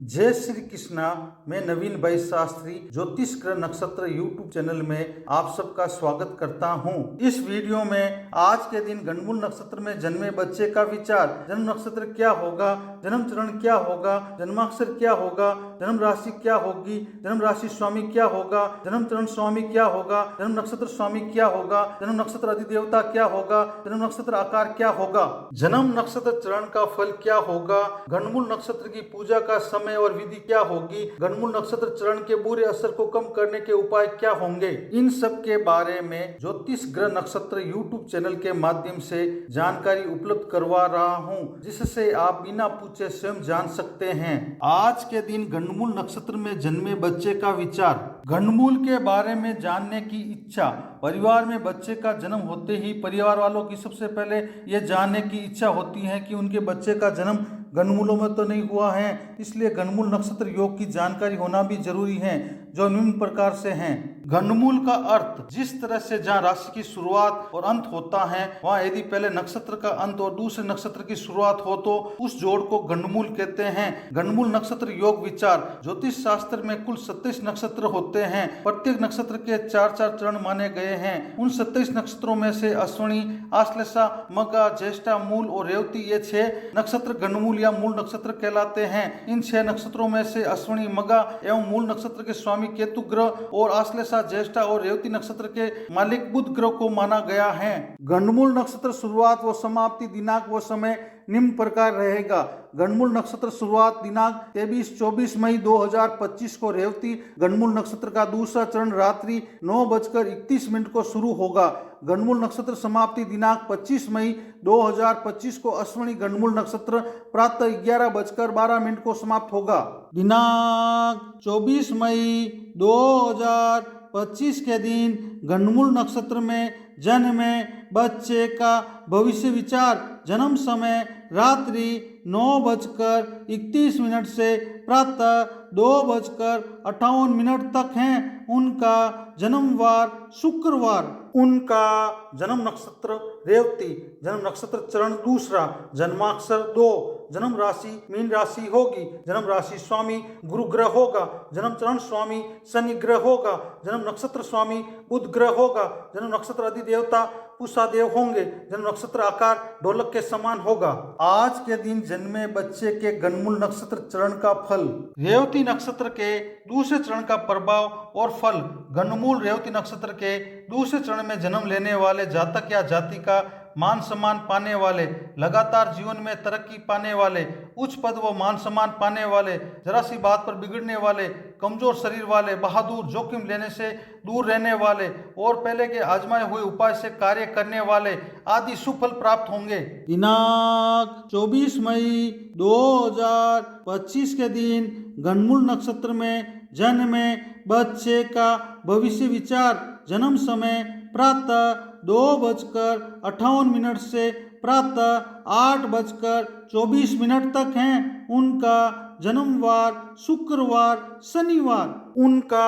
जय श्री कृष्णा। मैं नवीन भाई शास्त्री ज्योतिष ग्रह नक्षत्र यूट्यूब चैनल में आप सबका स्वागत करता हूं। इस वीडियो में आज के दिन गणमूल नक्षत्र में जन्मे बच्चे का विचार, जन्म नक्षत्र क्या होगा, जन्म चरण क्या होगा, जन्माक्षर क्या होगा, जन्म राशि क्या होगी, जन्म राशि स्वामी क्या होगा, जन्म चरण स्वामी क्या होगा, जन्म नक्षत्र स्वामी क्या होगा, जन्म नक्षत्र अधिदेवता क्या होगा, जन्म नक्षत्र आकार क्या होगा, जन्म नक्षत्र चरण का फल क्या होगा, गणमूल नक्षत्र की पूजा का समय और विधि क्या होगी, गणमूल नक्षत्र चरण के बुरे असर को कम करने के उपाय क्या होंगे, इन सब के बारे में ज्योतिष ग्रह नक्षत्र यूट्यूब चैनल के माध्यम से जानकारी उपलब्ध करवा रहा हूं, जिससे आप बिना पूछे स्वयं जान सकते हैं। आज के दिन गणमूल नक्षत्र में जन्मे बच्चे का विचार, गणमूल के बारे में जानने की इच्छा। परिवार में बच्चे का जन्म होते ही परिवार वालों की सबसे पहले यह जानने की इच्छा होती है कि उनके बच्चे का जन्म गणमूलों में तो नहीं हुआ है, इसलिए गणमूल नक्षत्र योग की जानकारी होना भी जरूरी है, जो निम्न प्रकार से हैं। गणमूल का अर्थ, जिस तरह से जहाँ राशि की शुरुआत और अंत होता है, वहाँ यदि पहले नक्षत्र का अंत और दूसरे नक्षत्र की शुरुआत हो तो उस जोड़ को गणमूल कहते हैं। गणमूल नक्षत्र योग विचार, ज्योतिष शास्त्र में कुल 27 नक्षत्र होते हैं। प्रत्येक नक्षत्र के 4-4 चरण माने गए हैं। उन 27 नक्षत्रों में से अश्विनी, आश्लेषा, मघा, ज्येष्ठा, मूल और रेवती ये 6 नक्षत्र गणमूल या मूल नक्षत्र कहलाते हैं। इन 6 नक्षत्रों में से अश्विनी, मघा एवं मूल नक्षत्र के स्वामी केतु ग्रह और आश्लेषा, ज्येष्ठा और रेवती नक्षत्र के मालिक बुध ग्रह को माना गया है। गणमूल नक्षत्र शुरुआत व समाप्ति दिनांक व समय निम्न प्रकार रहेगा। गणमूल नक्षत्र शुरुआत दिनांक 23-24 मई 2025 को रेवती गणमूल नक्षत्र का दूसरा चरण रात्रि 9:31 को शुरू होगा। गणमूल नक्षत्र समाप्ति दिनांक 25 मई 2025 को अश्विनी गणमूल नक्षत्र प्रातः 11:12 को समाप्त होगा। दिनांक 24 मई 2025 के दिन गणमूल नक्षत्र में जन्मे बच्चे का भविष्य विचार, जन्म समय रात्रि 9:31 से प्रातः 2:58 तक है। उनका जन्मवार शुक्रवार। उनका जन्म नक्षत्र रेवती, जन्म नक्षत्र चरण दूसरा, जन्माक्षर 2, जन्म राशि मीन राशि होगी, जन्म राशि स्वामी गुरु ग्रह होगा, जन्म चरण स्वामी शनि ग्रह होगा, जन्म नक्षत्र स्वामी बुध ग्रह होगा, जन्म नक्षत्र अधिदेवता पूषा देव होंगे, जन्म नक्षत्र आकार ढोलक के समान होगा। आज के दिन जन्मे बच्चे के गणमूल नक्षत्र चरण का फल, रेवती नक्षत्र के दूसरे चरण का प्रभाव और फल। गणमूल रेवती नक्षत्र के दूसरे चरण में जन्म लेने वाले जातक या जातिका मान सम्मान पाने वाले, लगातार जीवन में तरक्की पाने वाले, उच्च पद व मान सम्मान पाने वाले, जरा सी बात पर बिगड़ने वाले, कमजोर शरीर वाले, बहादुर, जोखिम लेने से दूर रहने वाले और पहले के आजमाए हुए उपाय से कार्य करने वाले आदि सुफल प्राप्त होंगे। दिनांक 24 मई 2025 के दिन गणमूल नक्षत्र में जन्मे बच्चे का भविष्य विचार, जन्म समय प्रातः 2:58 से प्रातः 8:24 तक हैं। उनका जन्मवार शुक्रवार शनिवार। उनका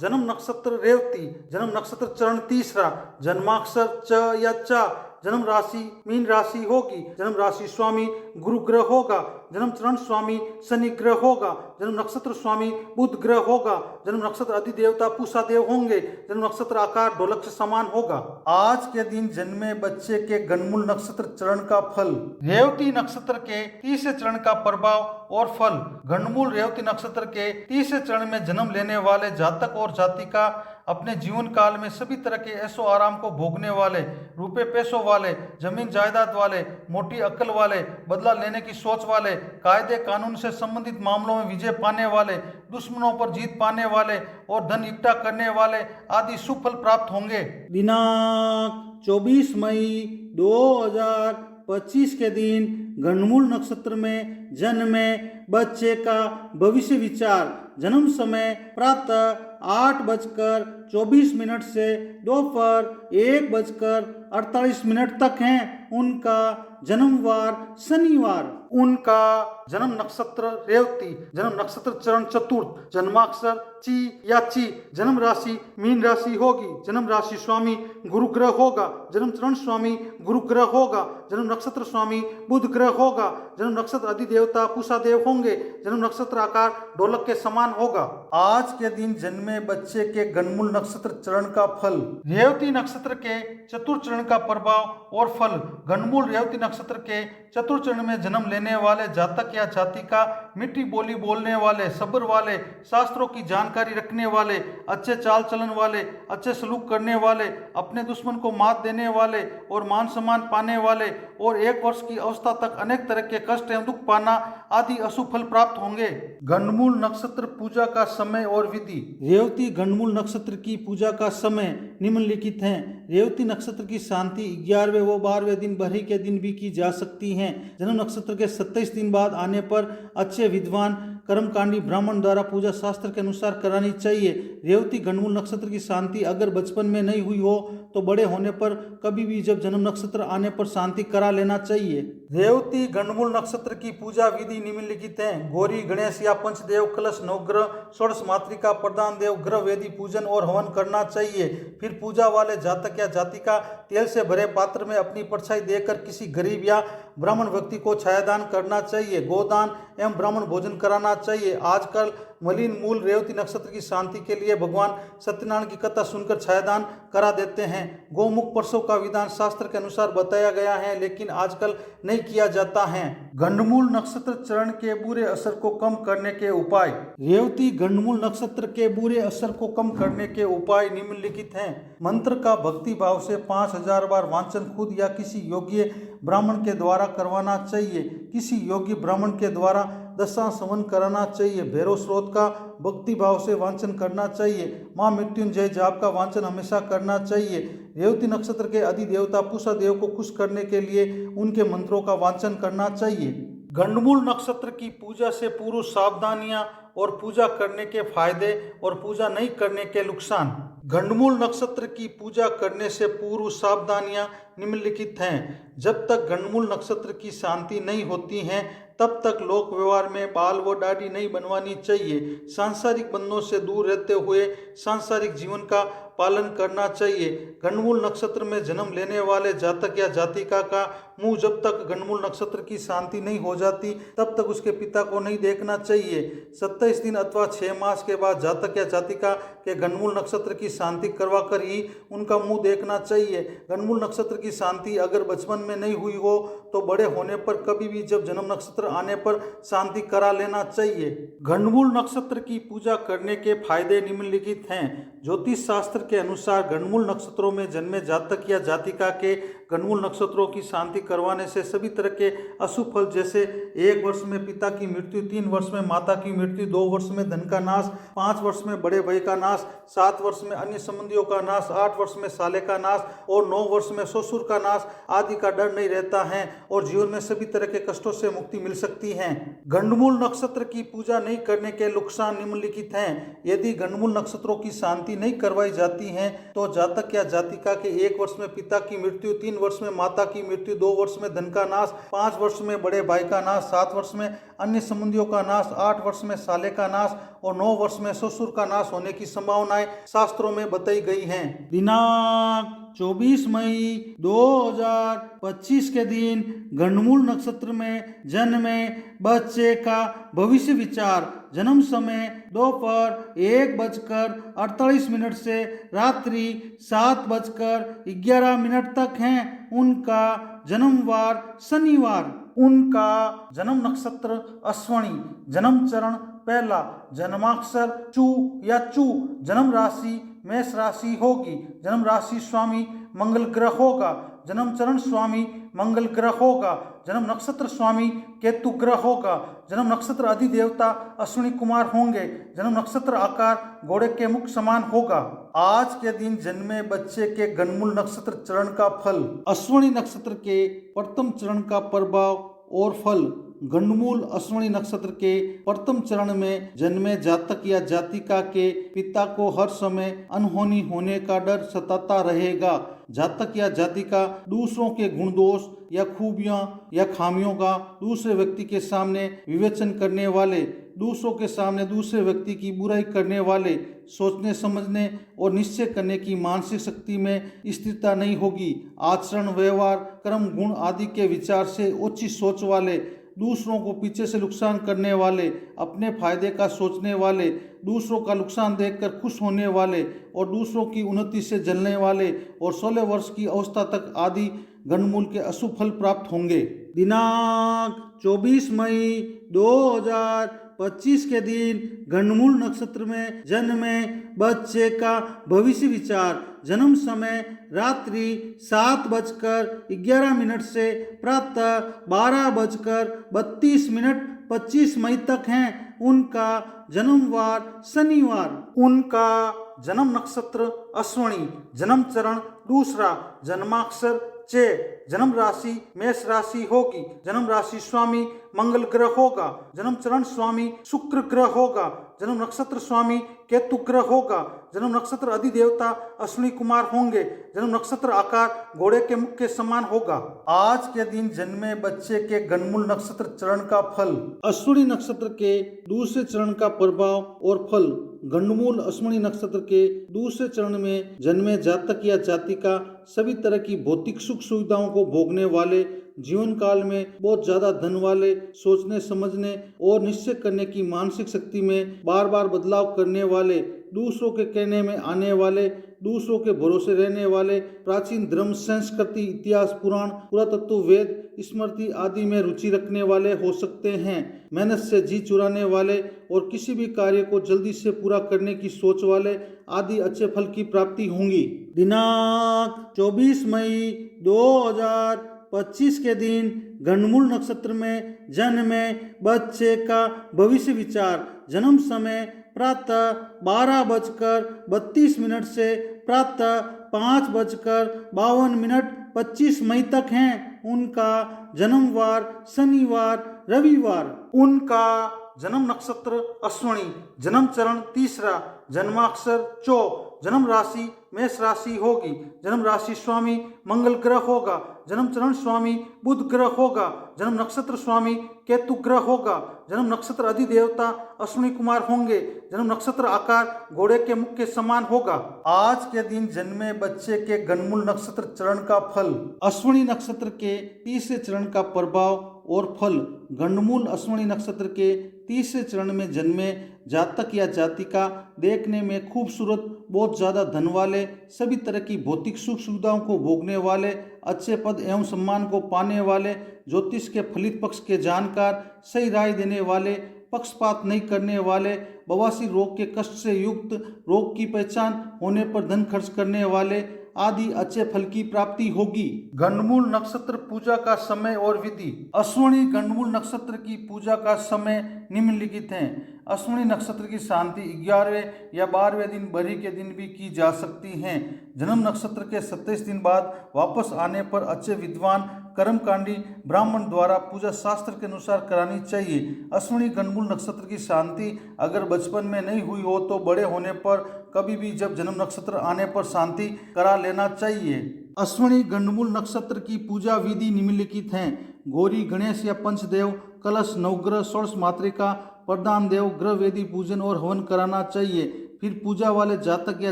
जन्म नक्षत्र रेवती, जन्म नक्षत्र चरण तीसरा, जन्माक्षर च या चा, जन्म राशि मीन राशि होगी, जन्म राशि स्वामी गुरु ग्रह होगा, जन्म चरण स्वामी शनि ग्रह होगा, जन्म नक्षत्र स्वामी बुध ग्रह होगा, जन्म नक्षत्र अधिदेवता पूषा देव होंगे, जन्म नक्षत्र आकार ढोलक से समान होगा। आज के दिन जन्मे बच्चे के गणमूल नक्षत्र चरण का फल, रेवती नक्षत्र के तीसरे चरण का प्रभाव और फल। गणमूल रेवती नक्षत्र के तीसरे चरण में जन्म लेने वाले जातक और जातिका अपने जीवन काल में सभी तरह के ऐशो आराम को भोगने वाले, रुपए पैसों वाले, जमीन जायदाद वाले, मोटी अक्ल वाले, बदला लेने की सोच वाले, कायदे कानून से संबंधित मामलों में विजय पाने वाले, दुश्मनों पर जीत पाने वाले और धन इकट्ठा करने वाले आदि सुफल प्राप्त होंगे। दिनांक 24 मई 2025 के दिन गणमूल नक्षत्र में जन्मे बच्चे का भविष्य विचार, जन्म समय प्रातः 8:24 से दोपहर 1:48 तक हैं। उनका जन्मवार शनिवार। उनका जन्म नक्षत्र रेवती, जन्म नक्षत्र चरण चतुर्थ, जन्माक्षर ची या ची, जन्म राशि मीन राशि होगी, जन्म राशि स्वामी गुरु ग्रह होगा, जन्म चरण स्वामी गुरु ग्रह होगा, जन्म नक्षत्र स्वामी बुध ग्रह होगा, जन्म नक्षत्र अधिदेवता पूषा देव होंगे, जन्म नक्षत्र आकार ढोलक के समान होगा। आज के दिन जन्मे बच्चे के गणमूल नक्षत्र चरण का फल। रेवती नक्षत्र के चतुर्थ चरण का प्रभाव और फल। गणमूल रेवती नक्षत्र के चतुर्थ चरण में जन्म लेने वाले जातक या जातिका मीठी बोली बोलने वाले, सब्र वाले, शास्त्रों की जानकारी रखने वाले, अच्छे चाल चलन वाले, अच्छे सलूक करने वाले, अपने दुश्मन को मात देने वाले और मान सम्मान पाने वाले और 1 वर्ष की अवस्था तक अनेक तरह के कष्ट एवं दुख पाना आदि अशुभ फल प्राप्त होंगे। गणमूल नक्षत्र पूजा का समय और विधि। रेवती गणमूल नक्षत्र की पूजा का समय निम्नलिखित है। रेवती नक्षत्र की शांति 11वें व 12वें दिन बरही के दिन भी की जा सकती है। जन्म नक्षत्र के 27 दिन बाद आने पर अच्छे विद्वान कर्मकांडी ब्राह्मण द्वारा पूजा शास्त्र के अनुसार करानी चाहिए। रेवती गणमूल नक्षत्र की शांति अगर बचपन में नहीं हुई हो तो बड़े होने पर कभी भी जब जन्म नक्षत्र आने पर शांति करा लेना चाहिए। रेवती गणमूल नक्षत्र की पूजा विधि निम्नलिखित है। गौरी गणेश या पंचदेव कलश नवग्रह षोडश मातृका प्रधान देव ग्रह वेदी पूजन और हवन करना चाहिए। फिर पूजा वाले जातक या जातिका तेल से भरे पात्र में अपनी परछाई देकर किसी गरीब या ब्राह्मण व्यक्ति को छायादान करना चाहिए। गोदान एवं ब्राह्मण भोजन कराना चाहिए। आजकल मलिन मूल रेवती नक्षत्र की शांति के लिए भगवान सत्यनारायण की कथा सुनकर छायादान करा देते हैं। गौमुख प्रसव का विधान शास्त्र के अनुसार बताया गया है, लेकिन आजकल नहीं किया जाता है। गंडमूल नक्षत्र चरण के बुरे असर को कम करने के उपाय। रेवती गंडमूल नक्षत्र के बुरे असर को कम करने के उपाय निम्नलिखित हैं। मंत्र का भक्ति भाव से 5000 बार वांचन खुद या किसी योग्य ब्राह्मण के द्वारा करवाना चाहिए। किसी योग्य ब्राह्मण के द्वारा दशाश्रवण कराना चाहिए। भैरव स्रोत का भक्ति भाव से वांचन करना चाहिए। माँ मृत्युंजय जाप का वांचन हमेशा करना चाहिए। रेवती नक्षत्र के अधिदेवता पूषा देव को खुश करने के लिए उनके मंत्रों का वांचन करना चाहिए। गंडमूल नक्षत्र की पूजा से पूर्व सावधानियां और पूजा करने के फायदे और पूजा नहीं करने के नुकसान। गंडमूल नक्षत्र की पूजा करने से पूर्व सावधानियां निम्नलिखित हैं। जब तक गंडमूल नक्षत्र की शांति नहीं होती है तब तक लोक व्यवहार में बाल व दाढ़ी नहीं बनवानी चाहिए। सांसारिक बंधनों से दूर रहते हुए सांसारिक जीवन का पालन करना चाहिए। गंडमूल नक्षत्र में जन्म लेने वाले जातक या जातिका का मुंह जब तक गंडमूल नक्षत्र की शांति नहीं हो जाती तब तक उसके पिता को नहीं देखना चाहिए। 27 दिन अथवा 6 मास के बाद जातक या जातिका के गंडमूल नक्षत्र की शांति करवा कर ही उनका मुंह देखना चाहिए। गंडमूल नक्षत्र की शांति अगर बचपन में नहीं हुई हो तो बड़े होने पर कभी भी जब जन्म नक्षत्र आने पर शांति करा लेना चाहिए। गंडमूल नक्षत्र की पूजा करने के फायदे निम्नलिखित हैं। ज्योतिष शास्त्र के अनुसार गंडमूल नक्षत्रों में जन्मे जातक या जातिका के गंडमूल नक्षत्रों की शांति करवाने से सभी तरह के अशुभ फल जैसे 1 वर्ष में पिता की मृत्यु, 3 वर्ष में माता की मृत्यु, 2 वर्ष में धन का नाश, 5 वर्ष में बड़े भाई का नाश, 7 वर्ष में अन्य संबंधियों का नाश, 8 वर्ष में साले का नाश और 9 वर्ष में ससुर का नाश आदि का डर नहीं रहता है और जीवन में सभी तरह के कष्टों से मुक्ति मिल सकती है। गंडमूल नक्षत्र की पूजा नहीं करने के नुकसान निम्नलिखित हैं। यदि गंडमूल नक्षत्रों की शांति नहीं करवाई जाती है तो जातक या जातिका के 1 वर्ष में पिता की मृत्यु, 3 वर्ष में माता की मृत्यु, 2 वर्ष में धन का नाश, 5 वर्ष में बड़े भाई का नाश, 7 वर्ष में अन्य संबंधियों का नाश, 8 वर्ष में साले का नाश और 9 वर्ष में ससुर का नाश होने की संभावनाएं शास्त्रों में बताई गई हैं। दिनांक 24 मई 2025 के दिन गंडमूल नक्षत्र में जन्मे बच्चे का भविष्य विचार। जन्म समय दोपहर 1:48 से रात्रि 7:11 तक है। उनका जन्मवार शनिवार। उनका जन्म नक्षत्र अश्वनी, जन्म चरण पहला, जन्माक्षर चू या चू, जन्म राशि मेष राशि होगी, जन्म राशि स्वामी मंगल ग्रह होगा, जन्म चरण स्वामी मंगल ग्रह होगा, जन्म नक्षत्र स्वामी केतु ग्रह होगा, जन्म नक्षत्र अधिदेवता अश्विनी कुमार होंगे, जन्म नक्षत्र आकार घोड़े के मुख समान होगा। आज के दिन जन्मे बच्चे के गंडमूल नक्षत्र चरण का फल। अश्विनी नक्षत्र के प्रथम चरण का प्रभाव और फल। गंडमूल अश्विनी नक्षत्र के प्रथम चरण में जन्मे जातक या जातिका के पिता को हर समय अनहोनी होने का डर सताता रहेगा। जातक या जातिका दूसरों के गुण दोष या खूबियां या खामियों का दूसरे व्यक्ति के सामने विवेचन करने वाले, दूसरों के सामने दूसरे व्यक्ति की बुराई करने वाले, सोचने समझने और निश्चय करने की मानसिक शक्ति में स्थिरता नहीं होगी। आचरण, व्यवहार, कर्म, गुण आदि के विचार से उच्च सोच वाले, दूसरों को पीछे से नुकसान करने वाले, अपने फायदे का सोचने वाले, दूसरों का नुकसान देखकर खुश होने वाले और दूसरों की उन्नति से जलने वाले और 16 वर्ष की अवस्था तक आदि गणमूल के अशुभ फल प्राप्त होंगे। दिनांक 24 मई 2025 के दिन गणमूल नक्षत्र में जन्मे बच्चे का भविष्य विचार। जन्म समय रात्रि 7:11 से प्रातः 12:32 25 मई तक हैं। उनका जन्मवार शनिवार। उनका जन्म नक्षत्र अश्वनी, जन्म चरण दूसरा, जन्माक्षर चे, जन्म राशि मेष राशि होगी, जन्म राशि स्वामी मंगल ग्रह होगा, जन्म चरण स्वामी शुक्र ग्रह होगा, जन्म नक्षत्र स्वामी केतु ग्रह होगा, जन्म नक्षत्र अधिदेवता अश्विनी कुमार होंगे, जन्म नक्षत्र आकार घोड़े के मुख के समान होगा। आज के दिन जन्मे बच्चे के गणमूल नक्षत्र चरण का फल। अश्विनी नक्षत्र के दूसरे चरण का प्रभाव और फल। गणमूल अश्विनी नक्षत्र के दूसरे चरण में जन्मे जातक या जातिका सभी तरह की भौतिक सुख सुविधाओं को भोगने वाले, जीवन काल में बहुत ज्यादा धन वाले, सोचने समझने और निश्चय करने की मानसिक शक्ति में बार बार बदलाव करने वाले, दूसरों के कहने में आने वाले, दूसरों के भरोसे रहने वाले, प्राचीन धर्म, संस्कृति, इतिहास, पुराण, पुरातत्व, वेद, स्मृति आदि में रुचि रखने वाले हो सकते हैं। मेहनत से जी चुराने वाले और किसी भी कार्य को जल्दी से पूरा करने की सोच वाले आदि अच्छे फल की प्राप्ति होंगी। दिनांक 24 मई 2025 के दिन गणमूल नक्षत्र में जन्मे बच्चे का भविष्य विचार। जन्म समय प्रातः 12:32 से प्रातः 5:52 25 मई तक हैं। उनका जन्मवार शनिवार रविवार। उनका जन्म नक्षत्र अश्विनी, जन्म चरण तीसरा, जन्माक्षर चो, जन्म राशि मेष राशि होगी, जन्म राशि स्वामी मंगल ग्रह होगा, जन्म चरण स्वामी बुध ग्रह होगा, जन्म नक्षत्र स्वामी केतु ग्रह होगा, जन्म नक्षत्र अधिदेवता अश्विनी कुमार होंगे, जन्म नक्षत्र आकार घोड़े के मुख के समान होगा। आज के दिन जन्मे बच्चे के गणमूल नक्षत्र चरण का फल। अश्विनी नक्षत्र के तीसरे चरण का प्रभाव और फल। गणमूल अश्विनी नक्षत्र के तीसरे चरण में जन्मे जातक या जातिका देखने में खूबसूरत, बहुत ज्यादा धन वाले, सभी तरह की भौतिक सुख सुविधाओं को भोगने वाले, अच्छे पद एवं सम्मान को पाने वाले, ज्योतिष के फलित पक्ष के जानकार, सही राय देने वाले, पक्षपात नहीं करने वाले, बवासीर रोग के कष्ट से युक्त, रोग की पहचान होने पर धन खर्च करने वाले आदि अच्छे फल की प्राप्ति होगी। गणमूल नक्षत्र पूजा का समय और विधि। अश्विनी गणमूल नक्षत्र की पूजा का समय निम्नलिखित है। अश्विनी नक्षत्र की शांति 11वें या 12वें दिन बरी के दिन भी की जा सकती है। जन्म नक्षत्र के 27 दिन बाद वापस आने पर अच्छे विद्वान कर्मकांडी ब्राह्मण द्वारा पूजा शास्त्र के अनुसार करानी चाहिए। अश्विनी गणमूल नक्षत्र की शांति अगर बचपन में नहीं हुई हो तो बड़े होने पर कभी भी जब जन्म नक्षत्र आने पर शांति करा लेना चाहिए। अश्विनी गणमूल नक्षत्र की पूजा विधि निम्नलिखित हैं। गौरी, गणेश या पंचदेव, कलश, नवग्रह, षोडश मातृका, प्रधान देव, ग्रह वेदी पूजन और हवन कराना चाहिए। फिर पूजा वाले जातक या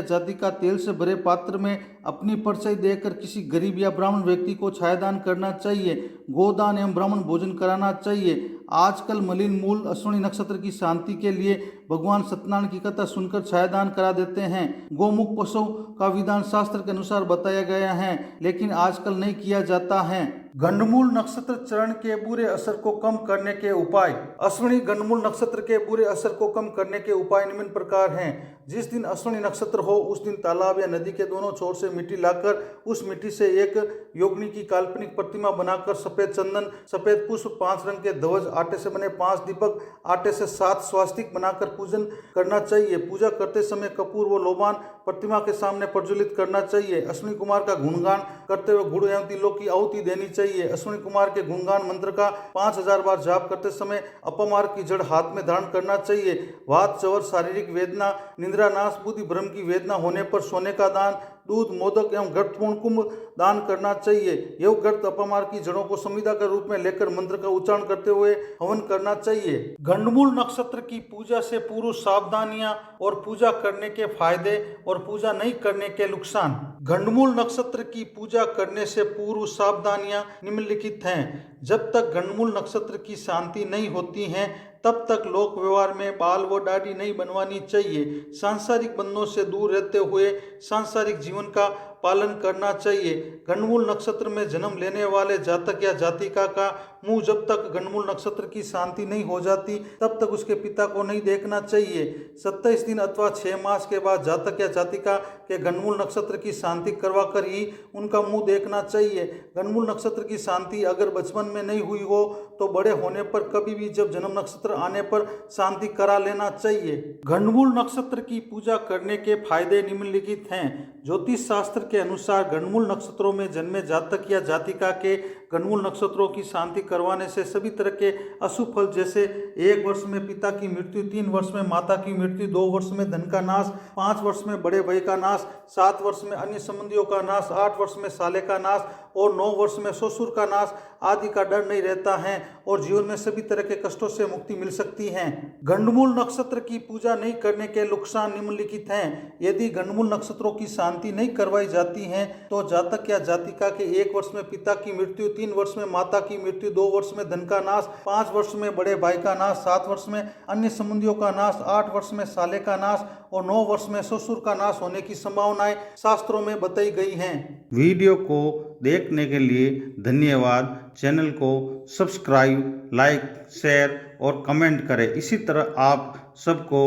जातिका तेल से भरे पात्र में अपनी परछाई देकर किसी गरीब या ब्राह्मण व्यक्ति को छायादान करना चाहिए। गोदान एवं ब्राह्मण भोजन कराना चाहिए। आजकल मलिन मूल अश्विनी नक्षत्र की शांति के लिए भगवान सत्यनारायण की कथा सुनकर छायादान करा देते हैं। गोमुख पशु का विधान शास्त्र के अनुसार बताया गया है, लेकिन आजकल नहीं किया जाता है। गणमूल नक्षत्र चरण के बुरे असर को कम करने के उपाय। अश्विनी गणमूल नक्षत्र के बुरे असर को कम करने के उपाय निम्न प्रकार हैं। जिस दिन अश्विनी नक्षत्र हो उस दिन तालाब या नदी के दोनों छोर से मिट्टी लाकर उस मिट्टी से एक योगिनी की काल्पनिक प्रतिमा बनाकर सफेद चंदन, सफेद पुष्प, 5 रंग के ध्वज, आटे से बने 5 दीपक, आटे से 7 स्वास्तिक बनाकर पूजन करना चाहिए। पूजा करते समय कपूर व लोबान प्रतिमा के सामने प्रज्वलित करना चाहिए। अश्विनी कुमार का गुणगान करते हुए गुड़ एवं तिलों की आहुति देनी चाहिए। अश्विनी कुमार के गुणगान मंत्र का 5000 बार जाप करते समय अपमार की जड़ हाथ में धारण करना चाहिए। वात, चवर, शारीरिक वेदना, निद्रा नाश, बुद्धि भ्रम की वेदना होने पर सोने का दान, दूध, मोदक एवं घृतपूर्ण कुंभ दान करना चाहिए। यह घृत अपामार की जड़ों को संविदा के रूप में लेकर मंत्र का उच्चारण करते हुए हवन करना चाहिए। गंडमूल नक्षत्र की पूजा से पूर्व सावधानियां और पूजा करने के फायदे और पूजा नहीं करने के नुकसान। गंडमूल नक्षत्र की पूजा करने से पूर्व सावधानियां निम्नलिखित हैं। जब तक गंडमूल नक्षत्र की शांति नहीं होती है तब तक लोक व्यवहार में बाल व दाढ़ी नहीं बनवानी चाहिए। सांसारिक बंधनों से दूर रहते हुए सांसारिक जीवन का पालन करना चाहिए। गंडमूल नक्षत्र में जन्म लेने वाले जातक या जातिका का मुंह जब तक गंडमूल नक्षत्र की शांति नहीं हो जाती तब तक उसके पिता को नहीं देखना चाहिए। 27 दिन अथवा 6 मास के बाद जातक या जातिका के गंडमूल नक्षत्र की शांति करवा कर ही उनका मुंह देखना चाहिए। गंडमूल नक्षत्र की शांति अगर बचपन में नहीं हुई हो तो बड़े होने पर कभी भी जब जन्म नक्षत्र आने पर शांति करा लेना चाहिए। गंडमूल नक्षत्र की पूजा करने के फायदे निम्नलिखित हैं। ज्योतिष शास्त्र के अनुसार गंडमूल नक्षत्रों में जन्मे जातक या जातिका के गंडमूल नक्षत्रों की शांति करवाने से सभी तरह के अशुभ फल जैसे 1 वर्ष में पिता की मृत्यु, 3 वर्ष में माता की मृत्यु, 2 वर्ष में धन का नाश, 5 वर्ष में बड़े भाई का नाश, 7 वर्ष में अन्य संबंधियों का नाश, 8 वर्ष में साले का नाश और 9 वर्ष में ससुर का नाश आदि का डर नहीं रहता है और जीवन में सभी तरह के कष्टों से मुक्ति मिल सकती है। गंडमूल नक्षत्र की पूजा नहीं करने के नुकसान निम्नलिखित हैं। यदि गंडमूल नक्षत्रों की शांति नहीं करवाई जाती है तो जातक या जातिका के 1 वर्ष में पिता की मृत्यु, 3 वर्ष में माता की मृत्यु, 2 वर्ष में धन का नाश, 5 वर्ष में बड़े भाई का नाश, 7 वर्ष में अन्य संबंधियों का नाश, 8 वर्ष में साले का नाश और 9 वर्ष में ससुर का नाश होने की संभावनाएं शास्त्रों में बताई गई हैं। वीडियो को देखने के लिए धन्यवाद। चैनल को सब्सक्राइब, लाइक, शेयर और कमेंट करें। इसी तरह आप सबको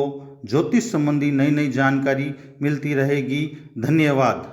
ज्योतिष संबंधी नई नई जानकारी मिलती रहेगी। धन्यवाद।